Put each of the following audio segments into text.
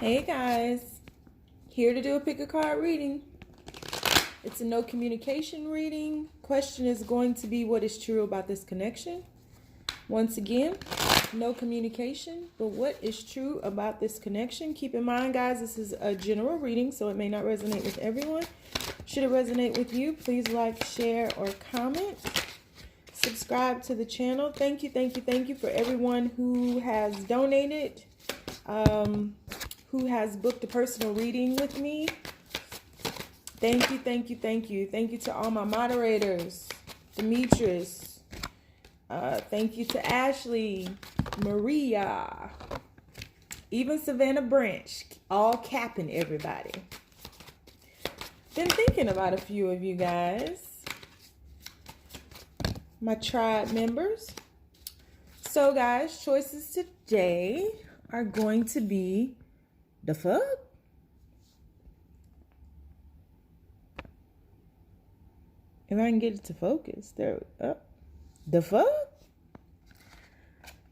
Hey guys, here to do a pick a card reading. It's a no communication reading. Question is going to be, what is true about this connection? Once again, no communication, but what is true about this connection? Keep in mind, guys, this is a general reading, so it may not resonate with everyone. Should it resonate with you, please like, share, or comment. Subscribe to the channel. Thank you for everyone who has donated, who has booked a personal reading with me. Thank you. Thank you to all my moderators. Demetrius. Thank you to Ashley, Maria, even Savannah Branch, all capping everybody. Been thinking about a few of you guys, my tribe members. So guys, choices today are going to be the fuck? If I can get it to focus, there we go. The fuck?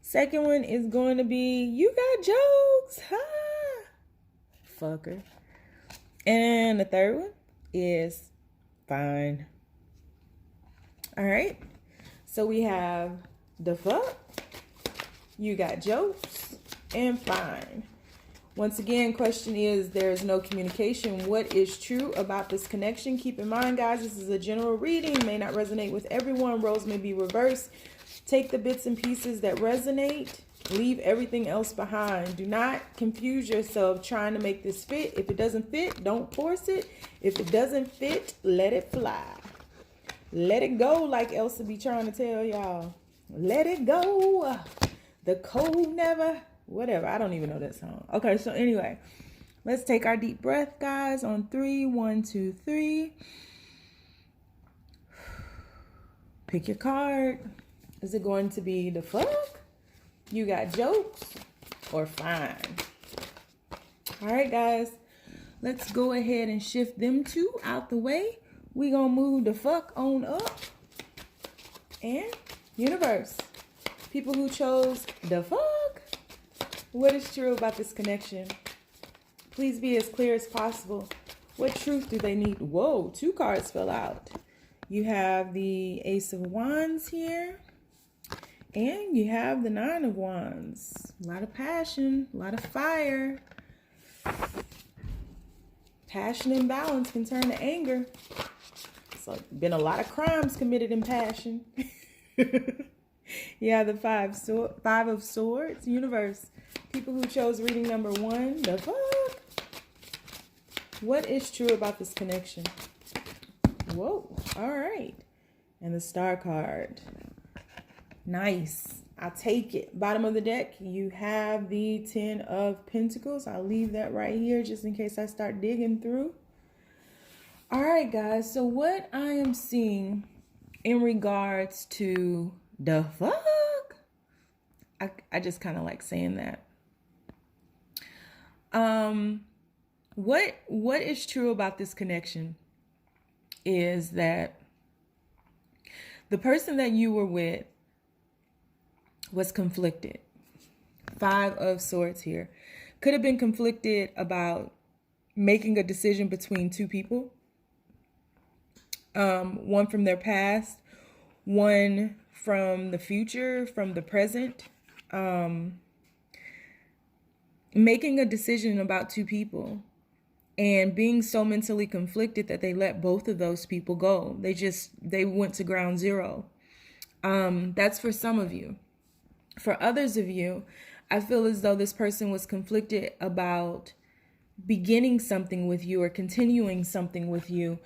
Second one is going to be, you got jokes, ha! Fucker. And the third one is fine. All right. So we have the fuck, you got jokes, and fine. Once again, question is, there is no communication. What is true about this connection? Keep in mind, guys, this is a general reading. May not resonate with everyone. Roles may be reversed. Take the bits and pieces that resonate. Leave everything else behind. Do not confuse yourself trying to make this fit. If it doesn't fit, don't force it. If it doesn't fit, let it fly. Let it go, like Elsa be trying to tell y'all. Let it go. The cold never... Whatever, I don't even know that song. Okay, so anyway, let's take our deep breath, guys, on 3. 1, 2, 3. Pick your card. Is it going to be the fuck, you got jokes, or fine? All right, guys, let's go ahead and shift them two out the way. We gonna move the fuck on up. And universe, people who chose the fuck, what is true about this connection? Please be as clear as possible. What truth do they need? Whoa, 2 cards fell out. You have the Ace of Wands here. And you have the 9 of Wands. A lot of passion, a lot of fire. Passion and balance can turn to anger. So been a lot of crimes committed in passion. Yeah, the 5 of Swords. Universe, people who chose reading number 1, the fuck? What is true about this connection? Whoa, all right. And the Star card. Nice. I'll take it. Bottom of the deck, you have the 10 of Pentacles. I'll leave that right here just in case I start digging through. All right, guys. So what I am seeing in regards to the fuck, I just kind of like saying that. What is true about this connection is that the person that you were with was conflicted. 5 of Swords here. Could have been conflicted about making a decision between 2 people. One from their past, one from the future, from the present. Making a decision about 2 people and being so mentally conflicted that they let both of those people go. They went to ground zero. That's for some of you. For others of you, I feel as though this person was conflicted about beginning something with you or continuing something with you.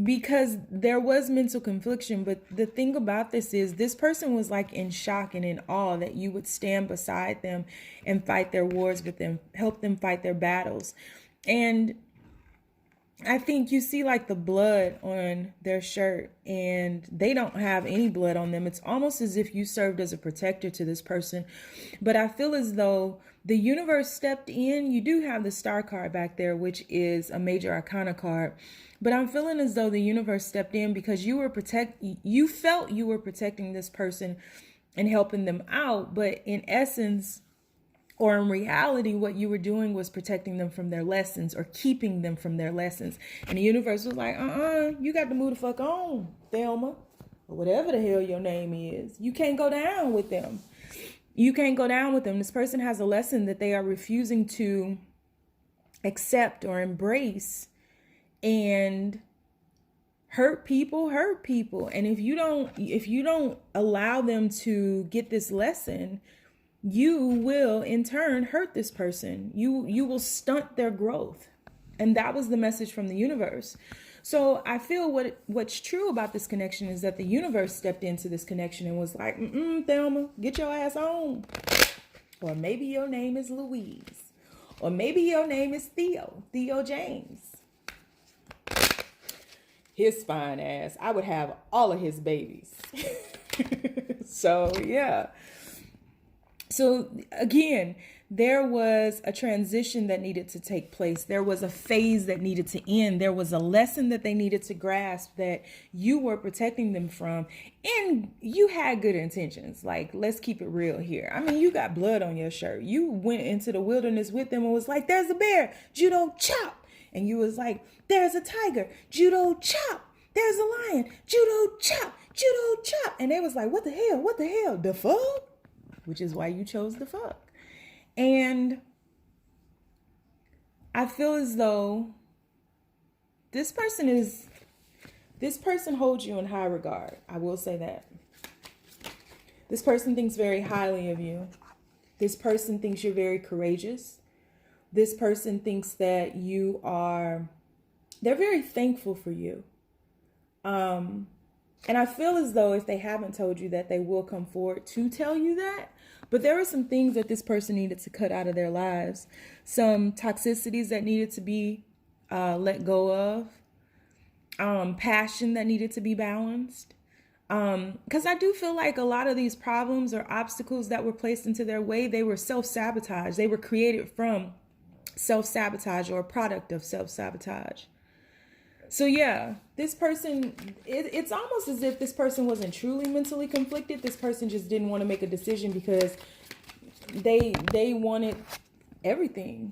Because there was mental confliction, but the thing about this is this person was like in shock and in awe that you would stand beside them and fight their wars with them, help them fight their battles. And I think you see like the blood on their shirt and they don't have any blood on them. It's almost as if you served as a protector to this person. But I feel as though the universe stepped in. You do have the Star card back there, which is a major arcana card. But I'm feeling as though the universe stepped in because you felt you were protecting this person and helping them out. But in essence, Or in reality, what you were doing was protecting them from their lessons or keeping them from their lessons. And the universe was like, you got to move the fuck on, Thelma, or whatever the hell your name is. You can't go down with them. You can't go down with them. This person has a lesson that they are refusing to accept or embrace, and hurt people. And if you don't allow them to get this lesson, you will in turn hurt this person. You will stunt their growth. And that was the message from the universe. So I feel what's true about this connection is that the universe stepped into this connection and was like, Thelma, get your ass on. Or maybe your name is Louise. Or maybe your name is Theo James. His fine ass. I would have all of his babies. So, yeah. So, again, there was a transition that needed to take place. There was a phase that needed to end. There was a lesson that they needed to grasp that you were protecting them from. And you had good intentions. Like, let's keep it real here. I mean, you got blood on your shirt. You went into the wilderness with them and was like, there's a bear, judo chop. And you was like, there's a tiger, judo chop. There's a lion, judo chop, judo chop. And they was like, what the hell, the fuck? Which is why you chose the fuck. And I feel as though this person holds you in high regard. I will say that. This person thinks very highly of you. This person thinks you're very courageous. This person thinks that they're very thankful for you. And I feel as though if they haven't told you that, they will come forward to tell you that. But there were some things that this person needed to cut out of their lives. Some toxicities that needed to be let go of. Passion that needed to be balanced. Because I do feel like a lot of these problems or obstacles that were placed into their way, they were self-sabotage. They were created from self-sabotage or a product of self-sabotage. So yeah, this person, it's almost as if this person wasn't truly mentally conflicted. This person just didn't want to make a decision because they wanted everything.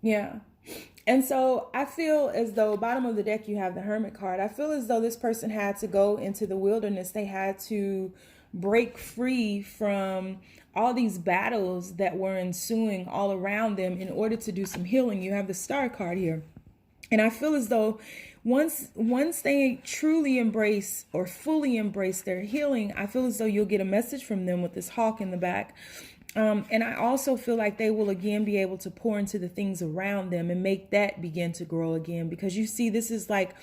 Yeah. And so I feel as though, bottom of the deck, you have the Hermit card. I feel as though this person had to go into the wilderness. They had to break free from all these battles that were ensuing all around them in order to do some healing. You have the Star card here. And I feel as though once they truly embrace or fully embrace their healing, I feel as though you'll get a message from them with this hawk in the back. And I also feel like they will again be able to pour into the things around them and make that begin to grow again. Because you see, this is like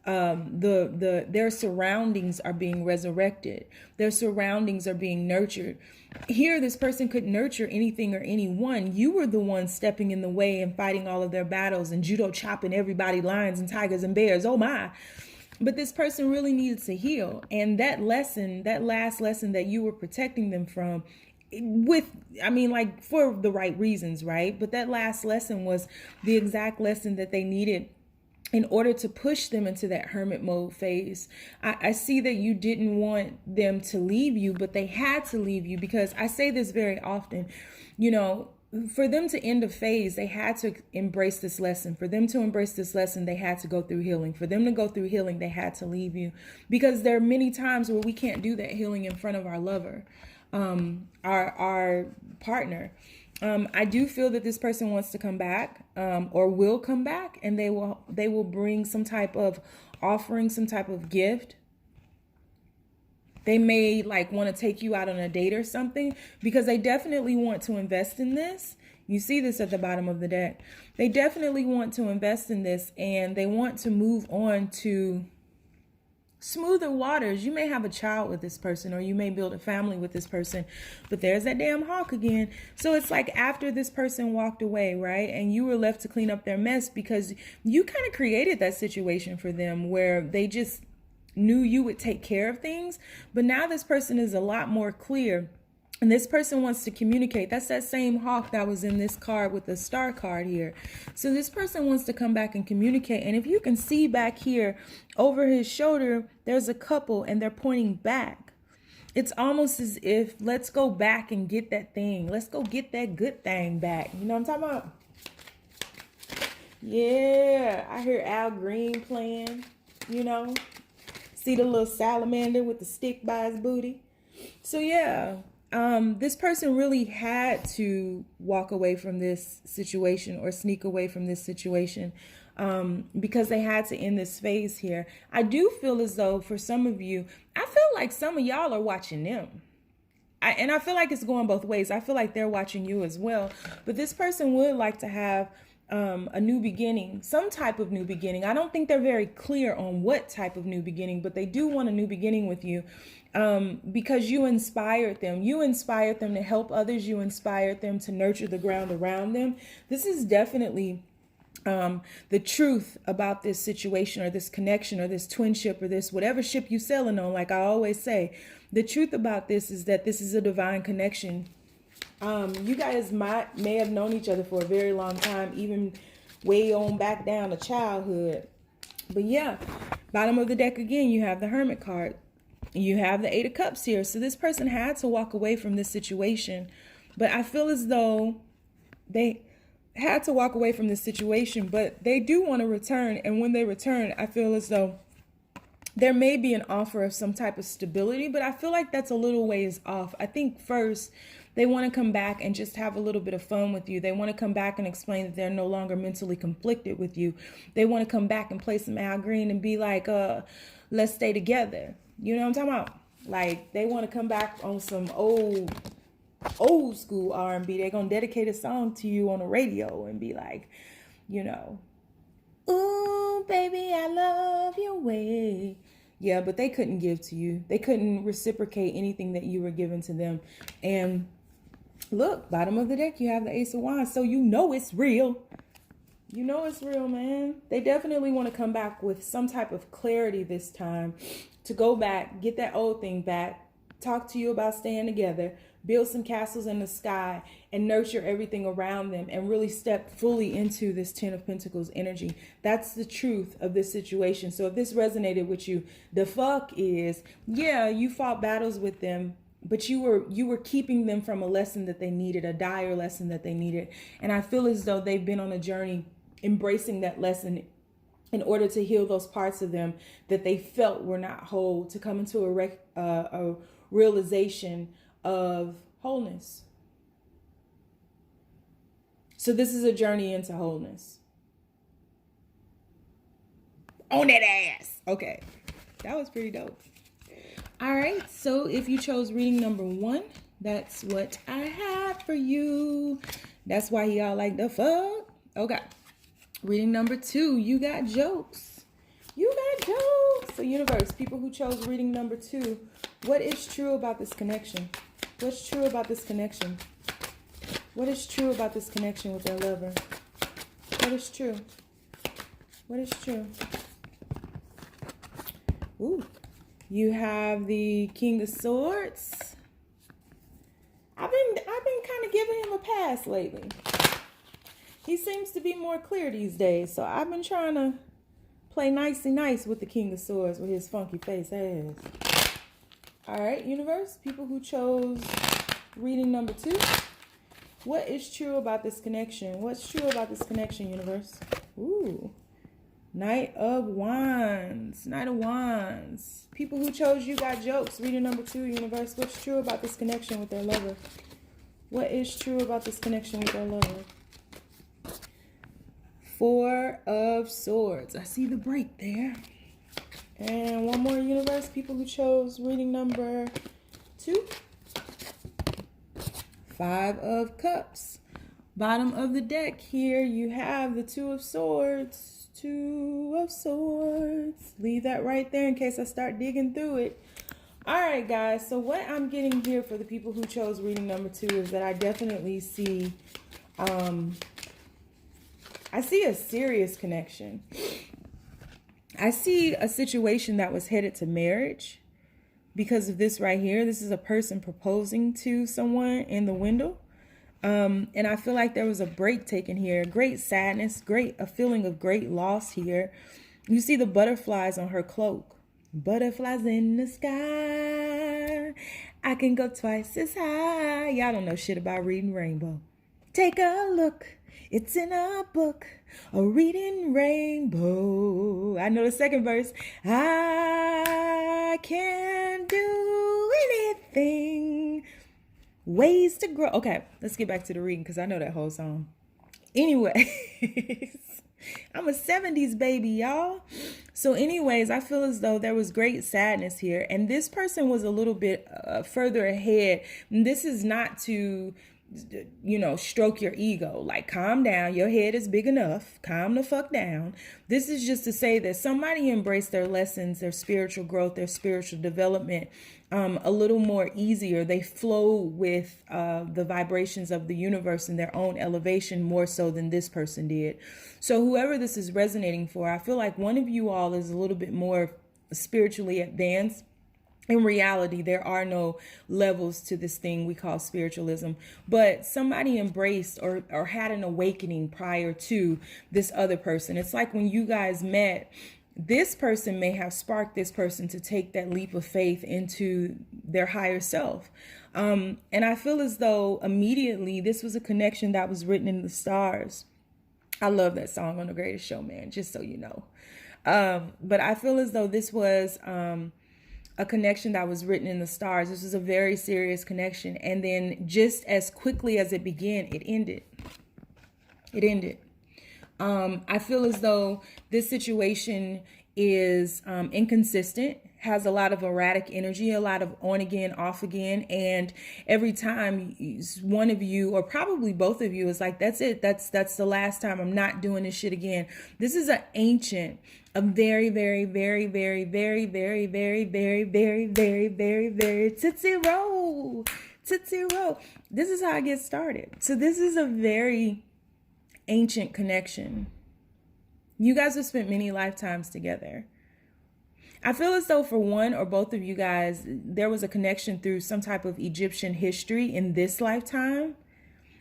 their surroundings are being resurrected. Their surroundings are being nurtured. Here, this person couldn't nurture anything or anyone. You were the one stepping in the way and fighting all of their battles and judo chopping everybody, lions and tigers and bears. Oh my. But this person really needed to heal. And that lesson, that last lesson that you were protecting them from, for the right reasons, right? But that last lesson was the exact lesson that they needed in order to push them into that hermit mode phase. I see that you didn't want them to leave you, but they had to leave you, because I say this very often, for them to end a phase, they had to embrace this lesson. For them to embrace this lesson, they had to go through healing. For them to go through healing, they had to leave you, because there are many times where we can't do that healing in front of our lover, our partner. I do feel that this person wants to come back, or will come back, and they will bring some type of offering, some type of gift. They may want to take you out on a date or something, because they definitely want to invest in this. You see this at the bottom of the deck. They definitely want to invest in this, and they want to move on to smoother waters. You may have a child with this person, or you may build a family with this person, but there's that damn hawk again. So it's like after this person walked away, right? And you were left to clean up their mess, because you kind of created that situation for them where they just knew you would take care of things. But now this person is a lot more clear. And this person wants to communicate. That's that same hawk that was in this card with the star card here. So this person wants to come back and communicate. And if you can see back here over his shoulder, there's a couple and they're pointing back. it's almost as if, let's go back and get that thing. Let's go get that good thing back. You know what I'm talking about? Yeah, I hear Al Green playing, you know. See the little salamander with the stick by his booty. So yeah, this person really had to walk away from this situation or sneak away from this situation because they had to end this phase here. I do feel as though for some of you, I feel like some of y'all are watching them. And I feel like it's going both ways. I feel like they're watching you as well. But this person would like to have a new beginning, some type of new beginning. I don't think they're very clear on what type of new beginning, but they do want a new beginning with you because you inspired them. You inspired them to help others. You inspired them to nurture the ground around them. This is definitely the truth about this situation or this connection or this twinship or this whatever ship you sailing on. Like I always say, the truth about this is that this is a divine connection. You guys may have known each other for a very long time, even way on back down to childhood. But yeah, bottom of the deck again, you have the Hermit card. You have the Eight of Cups here. So this person had to walk away from this situation. But I feel as though they had to walk away from this situation, but they do want to return. And when they return, I feel as though there may be an offer of some type of stability, but I feel like that's a little ways off. I think first they want to come back and just have a little bit of fun with you. They want to come back and explain that they're no longer mentally conflicted with you. They want to come back and play some Al Green and be like, let's stay together. You know what I'm talking about? Like they want to come back on some old school R&B. They're going to dedicate a song to you on the radio and be like, you know, ooh, baby, I love your way. Yeah, but they couldn't give to you. They couldn't reciprocate anything that you were giving to them. And look, bottom of the deck, you have the Ace of Wands. So you know it's real. You know it's real, man. They definitely want to come back with some type of clarity this time. To go back, get that old thing back. Talk to you about staying together. Build some castles in the sky and nurture everything around them and really step fully into this Ten of Pentacles energy. That's the truth of this situation. So if this resonated with you, the Phuck is, yeah, you fought battles with them, but you were keeping them from a lesson that they needed, a dire lesson that they needed. And I feel as though they've been on a journey embracing that lesson in order to heal those parts of them that they felt were not whole, to come into a realization of wholeness. So this is a journey into wholeness. On that ass. Okay. That was pretty dope. All right. So if you chose reading number 1, that's what I have for you. That's why y'all like the Phuck. Okay. Reading number 2, you got jokes. You got jokes. So universe, people who chose reading number 2, what is true about this connection? What's true about this connection? What is true about this connection with their lover? What is true? What is true? Ooh, you have the King of Swords. I've been kind of giving him a pass lately. He seems to be more clear these days, so I've been trying to play nicey nice with the King of Swords with his funky face ass. All right, universe, people who chose reading number 2, what is true about this connection? What's true about this connection, universe? Ooh, Knight of Wands, Knight of Wands. People who chose you got jokes. Reading number 2, universe, what's true about this connection with their lover? What is true about this connection with their lover? 4 of Swords. I see the break there. And one more, universe, people who chose reading number 2. 5 of Cups. Bottom of the deck here, you have the 2 of Swords. 2 of Swords. Leave that right there in case I start digging through it. All right, guys. So what I'm getting here for the people who chose reading number 2 is that I definitely see, I see a serious connection. I see a situation that was headed to marriage because of this right here. This is a person proposing to someone in the window. And I feel like there was a break taken here. Great sadness, a feeling of great loss here. You see the butterflies on her cloak. Butterflies in the sky. I can go twice as high. Y'all don't know shit about reading rainbow. Take a look. It's in a book. A reading rainbow. I know the second verse. I can do anything. Ways to grow. Okay, let's get back to the reading because I know that whole song. Anyways, I'm a 70s baby, y'all. So anyways, I feel as though there was great sadness here. And this person was a little bit further ahead. And this is not to, stroke your ego. Like, calm down. Your head is big enough. Calm the fuck down. This is just to say that somebody embraced their lessons, their spiritual growth, their spiritual development a little more easier. They flow with the vibrations of the universe and their own elevation more so than this person did. So whoever this is resonating for, I feel like one of you all is a little bit more spiritually advanced. In reality, there are no levels to this thing we call spiritualism, but somebody embraced or had an awakening prior to this other person. It's like when you guys met, this person may have sparked this person to take that leap of faith into their higher self. And I feel as though immediately this was a connection that was written in the stars. I love that song on The Greatest Show, man, just so you know. But I feel as though this was a connection that was written in the stars. This was a very serious connection. And then just as quickly as it began, it ended. It ended. I feel as though this situation is inconsistent, has a lot of erratic energy, a lot of on again, off again. And every time one of you, or probably both of you, is like, that's it. That's the last time. I'm not doing this shit again. This is a very, very, very, very, very, very, very, very, very, very, very, very Tootsie Roll. Tootsie Roll. This is how I get started. So this is a very ancient connection. You guys have spent many lifetimes together. I feel as though for one or both of you guys, there was a connection through some type of Egyptian history in this lifetime.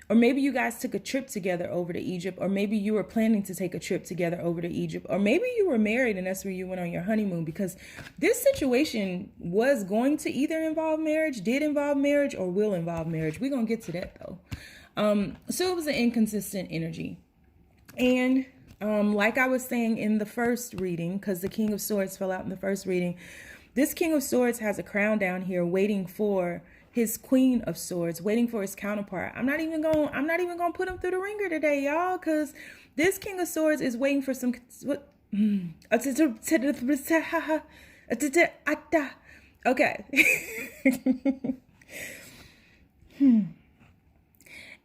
Or maybe you guys took a trip together over to Egypt, or maybe you were planning to take a trip together over to Egypt, or maybe you were married and that's where you went on your honeymoon, because this situation was going to either involve marriage, did involve marriage, or will involve marriage. We're going to get to that though. So it was an inconsistent energy. And like I was saying in the first reading, because the King of Swords fell out in the first reading, this King of Swords has a crown down here waiting for his Queen of Swords, waiting for his counterpart. I'm not even gonna put him through the ringer today, y'all, because this King of Swords is waiting for some okay.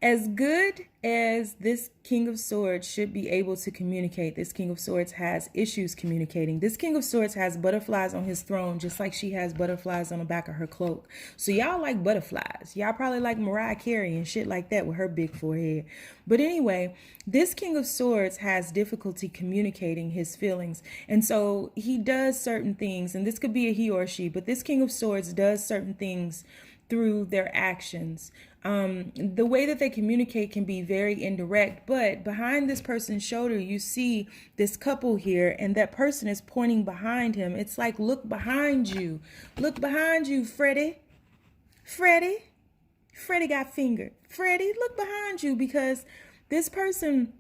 As good as this King of Swords should be able to communicate, this King of Swords has issues communicating. This King of Swords has butterflies on his throne, just like she has butterflies on the back of her cloak. So y'all like butterflies. Y'all probably like Mariah Carey and shit like that with her big forehead. But anyway, this King of Swords has difficulty communicating his feelings. And so he does certain things, and this could be a he or she, but this King of Swords does certain things through their actions. The way that they communicate can be very indirect, but behind this person's shoulder, you see this couple here, and that person is pointing behind him. It's like, look behind you. Look behind you, Freddie. Freddie got fingered. Freddie, look behind you, because this person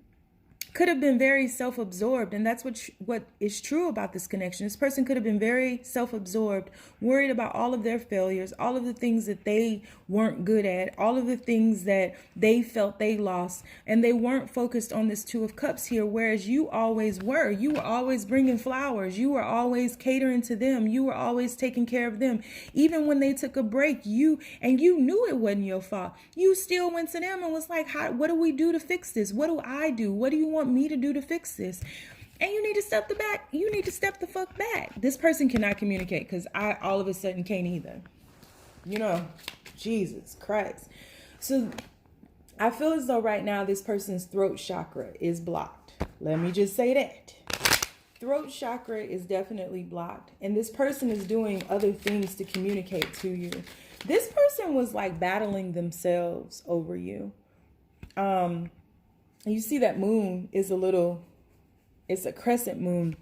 could have been very self-absorbed, and that's what is true about this connection. This person could have been very self-absorbed, worried about all of their failures, all of the things that they weren't good at, all of the things that they felt they lost, and they weren't focused on this Two of Cups here, whereas you always were. You were always bringing flowers. You were always catering to them. You were always taking care of them. Even when they took a break, you knew it wasn't your fault. You still went to them and was like, what do we do to fix this? What do I do? What do you want me to do to fix this? And you need to step the fuck back. This person cannot communicate, because I all of a sudden can't either. Jesus Christ. So I feel as though right now this person's throat chakra is blocked. Let me just say that. Throat chakra is definitely blocked. And this person is doing other things to communicate to you. This person was like battling themselves over you. You see that moon is it's a crescent moon.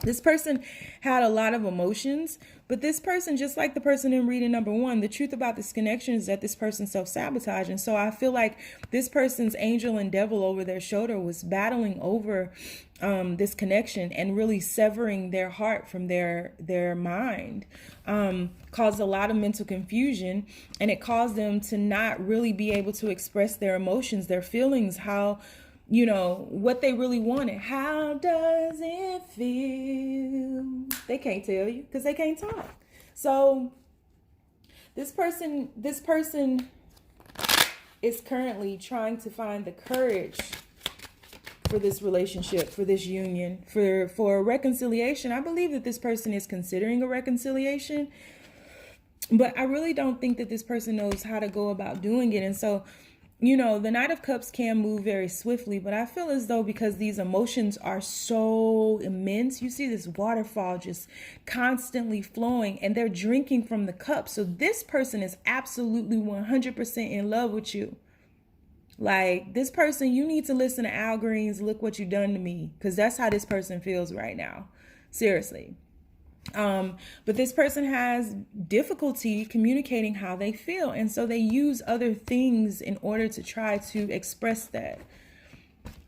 This person had a lot of emotions, but this person, just like the person in reading number 1, the truth about this connection is that this person self-sabotaged. And so I feel like this person's angel and devil over their shoulder was battling over this connection and really severing their heart from their mind. Caused a lot of mental confusion, and it caused them to not really be able to express their emotions, their feelings, how, you know, what they really wanted. How does it feel? They can't tell you because they can't talk. So this person is currently trying to find the courage for this relationship, for this union, for a reconciliation. I believe that this person is considering a reconciliation, but I really don't think that this person knows how to go about doing it. And so, you know, the Knight of Cups can move very swiftly, but I feel as though because these emotions are so immense, you see this waterfall just constantly flowing, and they're drinking from the cup. So this person is absolutely 100% in love with you. Like, this person, you need to listen to Al Green's Look What You Done to Me, because that's how this person feels right now. Seriously. But this person has difficulty communicating how they feel. And so they use other things in order to try to express that.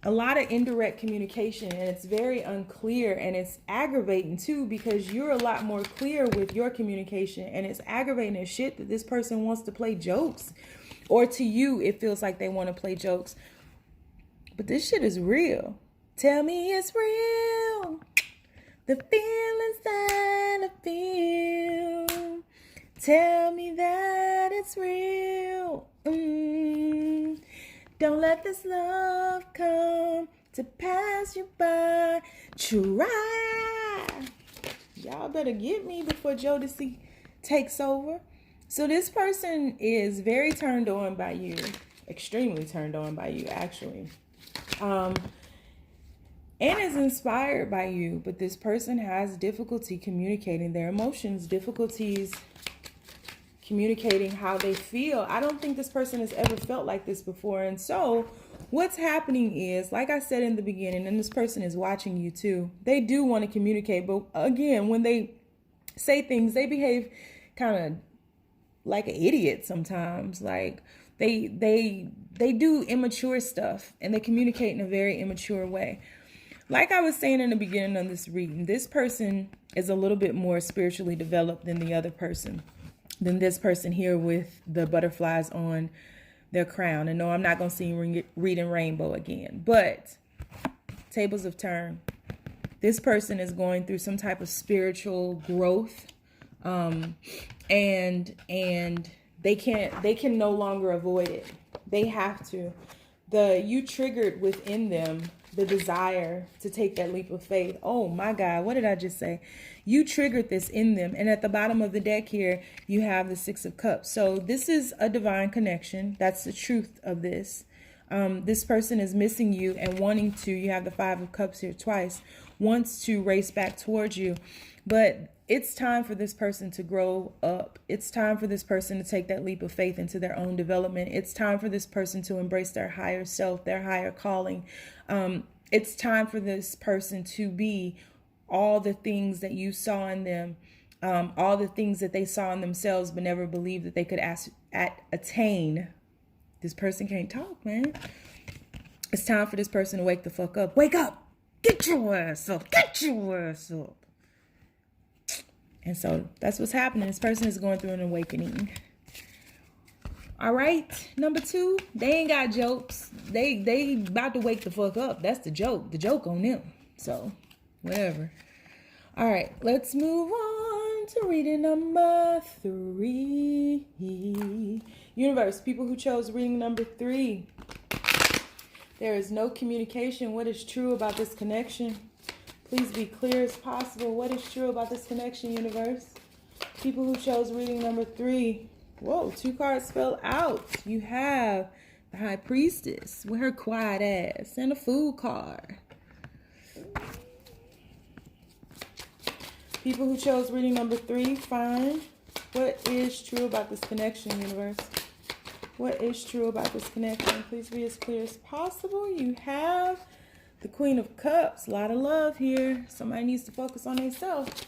A lot of indirect communication, and it's very unclear, and it's aggravating too, because you're a lot more clear with your communication, and it's aggravating as shit that this person wants to play jokes, or to you, it feels like they want to play jokes. But this shit is real. Tell me it's real. The feelings that I feel, tell me that it's real. Don't let this love come to pass you by. Try. Y'all better get me before Jodeci takes over. So this person is very turned on by you, extremely turned on by you, actually. And is inspired by you, but this person has difficulty communicating their emotions, difficulties communicating how they feel. I don't think this person has ever felt like this before. And so what's happening is, like I said in the beginning, and this person is watching you too, they do want to communicate, but again, when they say things, they behave kind of like an idiot sometimes. Like they do immature stuff, and they communicate in a very immature way. Like I was saying in the beginning of this reading, this person is a little bit more spiritually developed than the other person, than this person here with the butterflies on their crown. And no, I'm not going to sing Reading Rainbow again, but tables have turned. This person is going through some type of spiritual growth, and they can no longer avoid it. They have to. You triggered within them the desire to take that leap of faith. Oh my God, what did I just say? You triggered this in them. And at the bottom of the deck here, you have the Six of Cups. So this is a divine connection. That's the truth of this. This person is missing you and wanting to, you have the Five of Cups here twice, wants to race back towards you. But it's time for this person to grow up. It's time for this person to take that leap of faith into their own development. It's time for this person to embrace their higher self, their higher calling. It's time for this person to be all the things that you saw in them, all the things that they saw in themselves but never believed that they could attain. This person can't talk, man. It's time for this person to wake the fuck up. Wake up! Get your ass up! Get your ass up! And so that's what's happening. This person is going through an awakening. All right. Number 2, they ain't got jokes. They about to wake the fuck up. That's the joke. The joke on them. So, whatever. All right. Let's move on to reading number 3. Universe, people who chose reading number 3. There is no communication. What is true about this connection? Please be clear as possible. What is true about this connection, universe? People who chose reading number 3. Whoa, 2 cards fell out. You have the High Priestess with her quiet ass and a Fool card. People who chose reading number 3, fine. What is true about this connection, universe? What is true about this connection? Please be as clear as possible. You have the Queen of Cups. A lot of love here. Somebody needs to focus on themselves.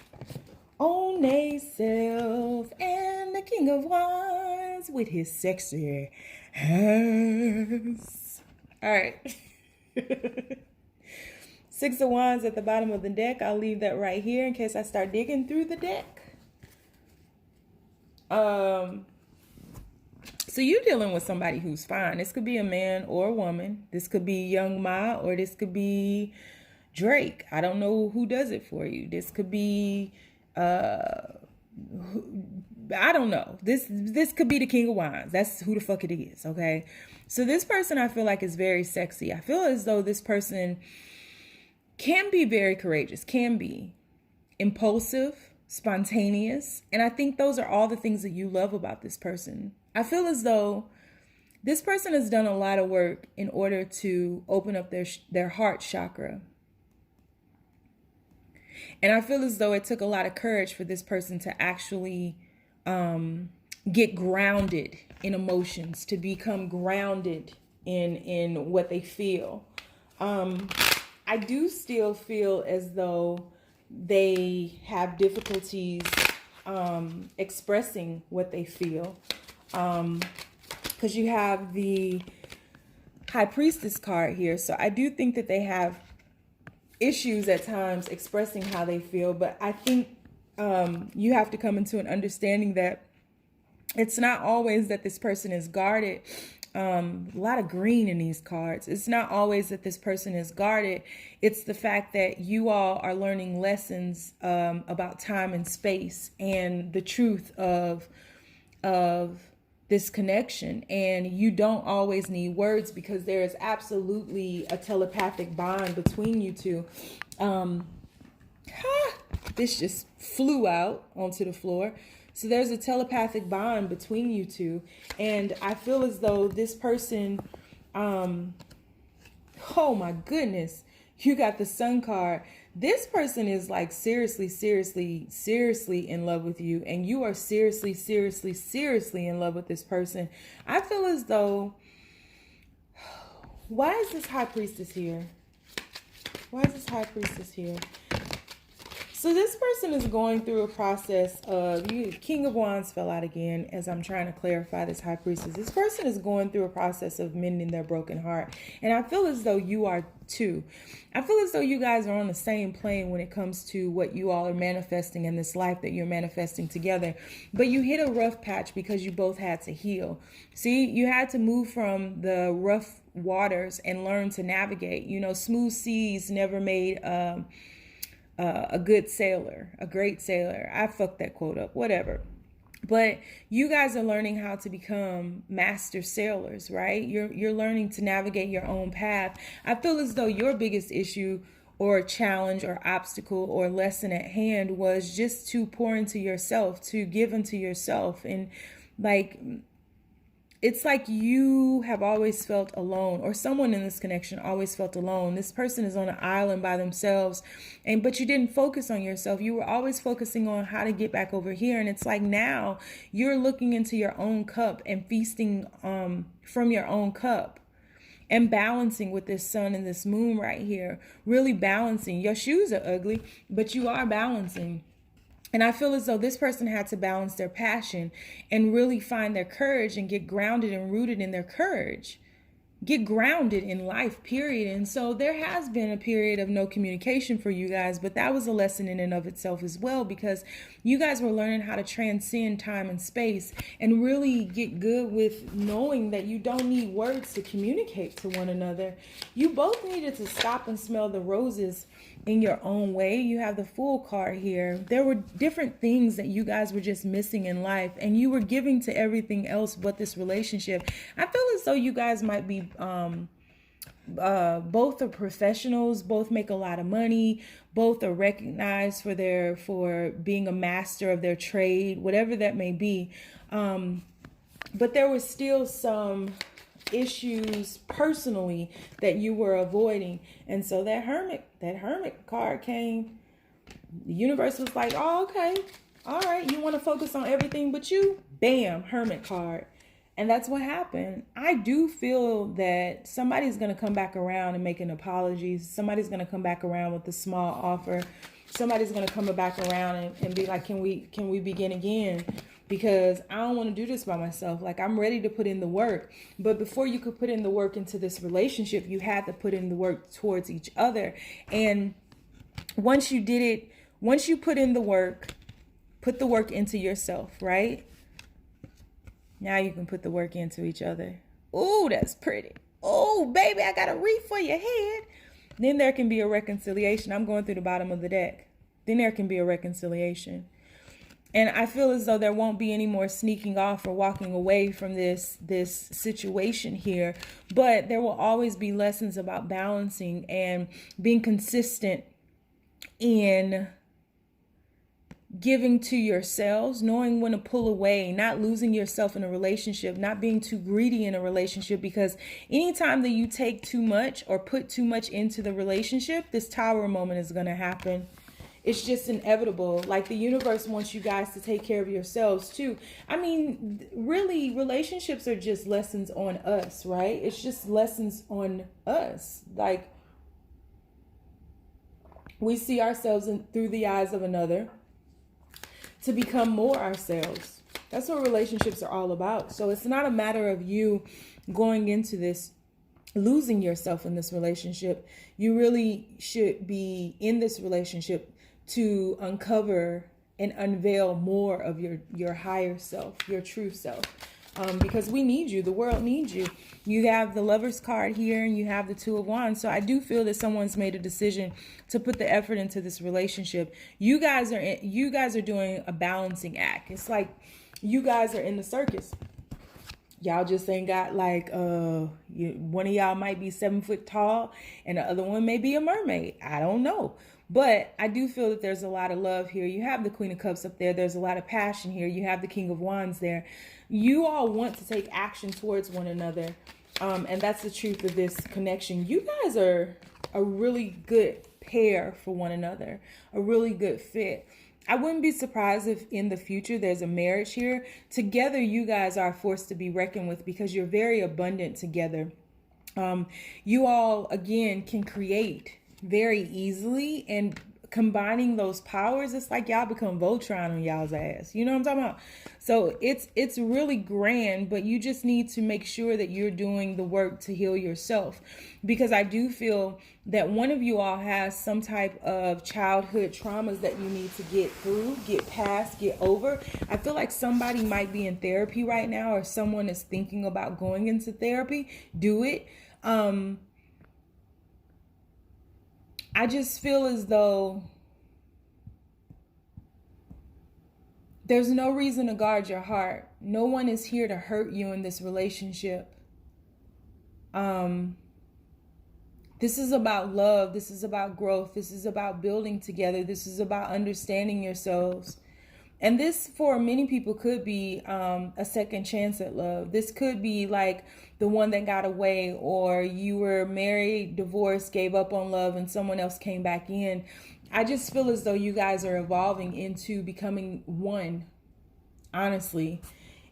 On themselves. And the King of Wands with his sexy hands. All right. Six of Wands at the bottom of the deck. I'll leave that right here in case I start digging through the deck. So you're dealing with somebody who's fine. This could be a man or a woman. This could be Young Ma, or this could be Drake. I don't know who does it for you. This could be, I don't know. This could be the King of Wands. That's who the fuck it is, okay? So this person I feel like is very sexy. I feel as though this person can be very courageous, can be impulsive, spontaneous. And I think those are all the things that you love about this person. I feel as though this person has done a lot of work in order to open up their heart chakra. And I feel as though it took a lot of courage for this person to actually get grounded in emotions, to become grounded in what they feel. I do still feel as though they have difficulties expressing what they feel. Because you have the High Priestess card here. So I do think that they have issues at times expressing how they feel. But I think you have to come into an understanding that it's not always that this person is guarded. A lot of green in these cards. It's not always that this person is guarded. It's the fact that you all are learning lessons about time and space and the truth of this connection. And you don't always need words, because there is absolutely a telepathic bond between you two. This just flew out onto the floor. So there's a telepathic bond between you two. And I feel as though this person, oh my goodness, you got the Sun card. This person is like seriously in love with you. And you are seriously in love with this person. I feel as though, why is this High Priestess here? Why is this High Priestess here? So this person is going through a process of, King of Wands fell out again as I'm trying to clarify this High Priestess. This person is going through a process of mending their broken heart. And I feel as though you are too. I feel as though you guys are on the same plane when it comes to what you all are manifesting in this life that you're manifesting together. But you hit a rough patch because you both had to heal. See, you had to move from the rough waters and learn to navigate. You know, smooth seas never made a good sailor, a great sailor. I fucked that quote up, whatever. But you guys are learning how to become master sailors, right? You're learning to navigate your own path. I feel as though your biggest issue or challenge or obstacle or lesson at hand was just to pour into yourself, to give into yourself. And like, it's like you have always felt alone, or someone in this connection always felt alone. This person is on an island by themselves, but you didn't focus on yourself. You were always focusing on how to get back over here. And it's like now you're looking into your own cup and feasting from your own cup and balancing with this sun and this moon right here, really balancing. Your shoes are ugly, but you are balancing. And I feel as though this person had to balance their passion and really find their courage and get grounded and rooted in their courage. Get grounded in life, period. And so there has been a period of no communication for you guys, but that was a lesson in and of itself as well, because you guys were learning how to transcend time and space and really get good with knowing that you don't need words to communicate to one another. You both needed to stop and smell the roses in your own way. You have the Fool card here. There were different things that you guys were just missing in life, and you were giving to everything else but this relationship. I feel as though you guys might be both are professionals, both make a lot of money, both are recognized for being a master of their trade, whatever that may be. But there was still some issues personally that you were avoiding. And so that hermit card came. The universe was like, oh, okay, all right, you want to focus on everything but you? Bam, hermit card. And that's what happened. I do feel that somebody's going to come back around and make an apology. Somebody's going to come back around with a small offer. Somebody's going to come back around and be like, can we begin again? Because I don't want to do this by myself. Like, I'm ready to put in the work. But before you could put in the work into this relationship, you had to put in the work towards each other. And once you did it, once you put in the work, put the work into yourself, right? Now you can put the work into each other. Oh, that's pretty. Oh, baby, I got a wreath for your head. Then there can be a reconciliation. I'm going through the bottom of the deck. Then there can be a reconciliation. And I feel as though there won't be any more sneaking off or walking away from this situation here. But there will always be lessons about balancing and being consistent in giving to yourselves, knowing when to pull away, not losing yourself in a relationship, not being too greedy in a relationship, because anytime that you take too much or put too much into the relationship, this tower moment is going to happen. It's just inevitable. Like, the universe wants you guys to take care of yourselves too. I mean, really, relationships are just lessons on us, right? It's just lessons on us. Like, we see ourselves through the eyes of another to become more ourselves. That's what relationships are all about. So it's not a matter of you going into this, losing yourself in this relationship. You really should be in this relationship to uncover and unveil more of your higher self, your true self. Because we need you. The world needs you. You have the Lover's card here and you have the Two of Wands. So I do feel that someone's made a decision to put the effort into this relationship. You guys are doing a balancing act. It's like you guys are in the circus. Y'all just ain't got like one of y'all might be 7 foot tall and the other one may be a mermaid. I don't know. But I do feel that there's a lot of love here. You have the Queen of Cups up there. There's a lot of passion here. You have the King of Wands there. You all want to take action towards one another. And that's the truth of this connection. You guys are a really good pair for one another. A really good fit. I wouldn't be surprised if in the future there's a marriage here. Together, you guys are a force to be reckoned with because you're very abundant together. You all, again, can create very easily, and combining those powers, it's like y'all become Voltron on y'all's ass. You know what I'm talking about? So it's really grand, but you just need to make sure that you're doing the work to heal yourself, because I do feel that one of you all has some type of childhood traumas that you need to get through, get past, get over. I feel like somebody might be in therapy right now, or someone is thinking about going into therapy. Do it. I just feel as though there's no reason to guard your heart. No one is here to hurt you in this relationship. This is about love. This is about growth. This is about building together. This is about understanding yourselves. And this, for many people, could be a second chance at love. This could be like the one that got away, or you were married, divorced, gave up on love, and someone else came back in. I just feel as though you guys are evolving into becoming one, honestly,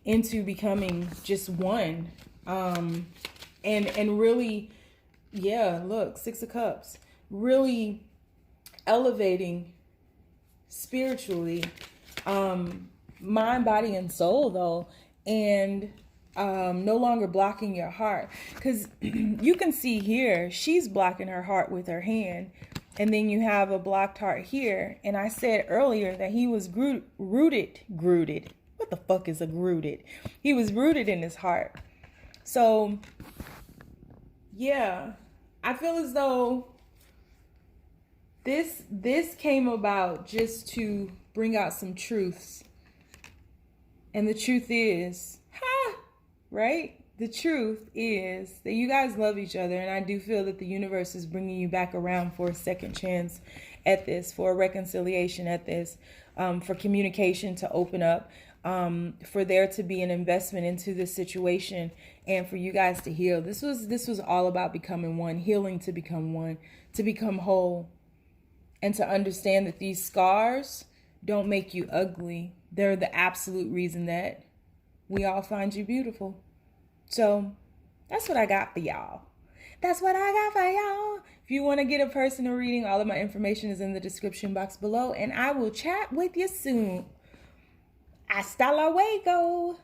into becoming just one. And really, yeah, look, Six of Cups, really elevating spiritually, mind, body, and soul, though, and no longer blocking your heart. Because you can see here, she's blocking her heart with her hand, and then you have a blocked heart here. And I said earlier that he was rooted. What the fuck is a rooted? He was rooted in his heart. So, yeah, I feel as though this came about just to bring out some truths. And the truth is, right? The truth is that you guys love each other. And I do feel that the universe is bringing you back around for a second chance at this, for a reconciliation at this, for communication to open up, for there to be an investment into this situation, and for you guys to heal. This was all about becoming one, healing to become one, to become whole, and to understand that these scars don't make you ugly. They're the absolute reason that we all find you beautiful. So that's what I got for y'all. That's what I got for y'all. If you want to get a personal reading, all of my information is in the description box below, and I will chat with you soon. Hasta luego.